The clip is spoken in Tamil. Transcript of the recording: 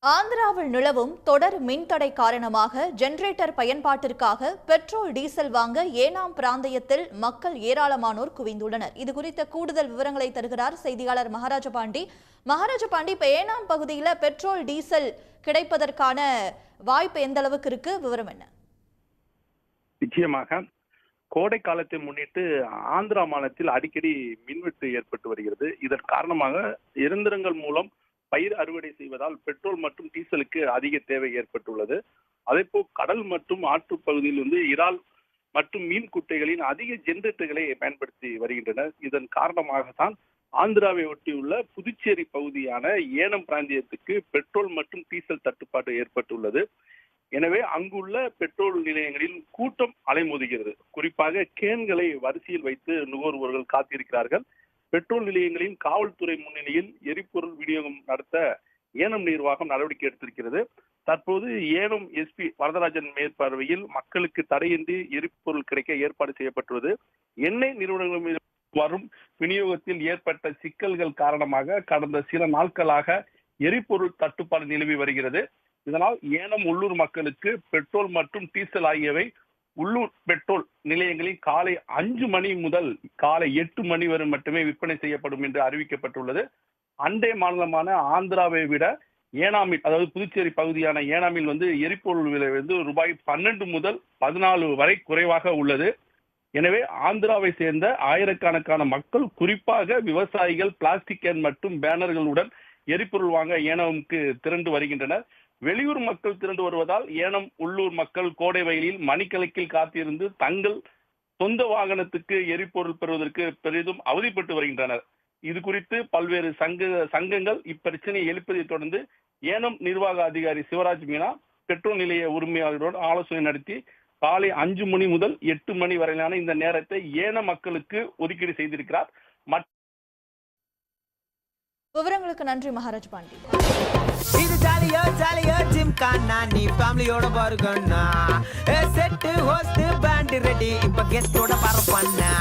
ஆந்திராவில் நிலவும் தொடர் மின்தடை காரணமாக ஜெனரேட்டர் பயன்பாட்டிற்காக பெட்ரோல் டீசல் வாங்க ஏனாம் பிராந்தியத்தில் மக்கள் ஏராளமானோர் குவிந்துள்ளனர். இதுகுறித்த கூடுதல் விவரங்களை தருகிறார் செய்தியாளர் மகாராஜ பாண்டி. இப்ப ஏனாம் பகுதியில் பெட்ரோல் டீசல் கிடைப்பதற்கான வாய்ப்பு எந்த அளவுக்கு இருக்கு? விவரம் என்ன? நிச்சயமாக கோடை காலத்தை முன்னிட்டு ஆந்திரா மாநிலத்தில் அடிக்கடி மின்வெட்டு ஏற்பட்டு வருகிறது. இதன் காரணமாக இயந்திரங்கள் மூலம் பயிர் அறுவடை செய்வதால் பெட்ரோல் மற்றும் டீசலுக்கு அதிக தேவை ஏற்பட்டுள்ளது. அதேபோல் கடல் மற்றும் ஆற்று பகுதியில் இறால் மற்றும் மீன் குட்டைகளின் அதிக ஜெனரேட்டர்களை பயன்படுத்தி வருகின்றனர். இதன் காரணமாகத்தான் ஆந்திராவை ஒட்டியுள்ள புதுச்சேரி பகுதியான ஏனம் பிராந்தியத்துக்கு பெட்ரோல் மற்றும் டீசல் தட்டுப்பாடு ஏற்பட்டுள்ளது. எனவே அங்குள்ள பெட்ரோல் நிலையங்களில் கூட்டம் அலைமோதுகிறது. குறிப்பாக கேன்களை வரிசையில் வைத்து நுகர்வோர்கள் காத்திருக்கிறார்கள். பெட்ரோல் நிலையங்களின் காவல்துறை முன்னிலையில் எரிபொருள் விநியோகம் நடத்த ஏனம் நிர்வாகம் நடவடிக்கை எடுத்திருக்கிறது. தற்போது ஏனம் எஸ்பி வரதராஜன் மேற்பார்வையில் மக்களுக்கு தடையின்றி எரிபொருள் கிடைக்க ஏற்பாடு செய்யப்பட்டுள்ளது. எண்ணெய் நிறுவனங்கள் வரும் விநியோகத்தில் ஏற்பட்ட சிக்கல்கள் காரணமாக கடந்த சில நாட்களாக எரிபொருள் தட்டுப்பாடு நிலவி வருகிறது. இதனால் ஏனம் உள்ளூர் மக்களுக்கு பெட்ரோல் மற்றும் டீசல் ஆகியவை உள்ளூர் பெட்ரோல் நிலையங்களில் காலை 5 மணி முதல் காலை 8 மணி வரை மட்டுமே விற்பனை செய்யப்படும் என்று அறிவிக்கப்பட்டுள்ளது. அண்டை மாநிலமான ஆந்திராவை விட ஏனாமில், அதாவது புதுச்சேரி பகுதியான ஏனாமில் எரிபொருள் விலை ரூபாய் 12 முதல் 14 வரை குறைவாக உள்ளது. எனவே ஆந்திராவை சேர்ந்த ஆயிரக்கணக்கான மக்கள், குறிப்பாக விவசாயிகள், பிளாஸ்டிக் கேன் மற்றும் பேனர்களுடன் எரிபொருள் வாங்க ஏனாமுக்கு திரண்டு வருகின்றனர். வெளியூர் மக்கள் திரண்டு வருவதால் ஏனம் உள்ளூர் மக்கள் கோடை வெயிலில் மணிக்கணக்கில் காத்திருந்து தங்கள் சொந்த வாகனத்துக்கு எரிபொருள் பெறுவதற்கு பெரிதும் அவதிப்பட்டு வருகின்றனர். இது குறித்து பல்வேறு சங்கங்கள் இப்பிரச்சனையை எழுப்பதை தொடர்ந்து ஏனம் நிர்வாக அதிகாரி சிவராஜ் மீனா பெட்ரோல் நிலைய உரிமையாளர்களோடு ஆலோசனை நடத்தி காலை 5 மணி முதல் 8 மணி வரையிலான இந்த நேரத்தை ஏன மக்களுக்கு ஒதுக்கீடு செய்திருக்கிறார். விவரங்களுக்கு நன்றி மகாராஜ் பாண்டி. இது ஜாலியோ ஜாலியோ ஜிம் கானா, நீ ஃபேமிலியோட பாருங்கண்ணா. செட்டு ஹோஸ்ட் பேண்ட் ரெடி, இப்ப கெஸ்டோட பரப்பண்ணா.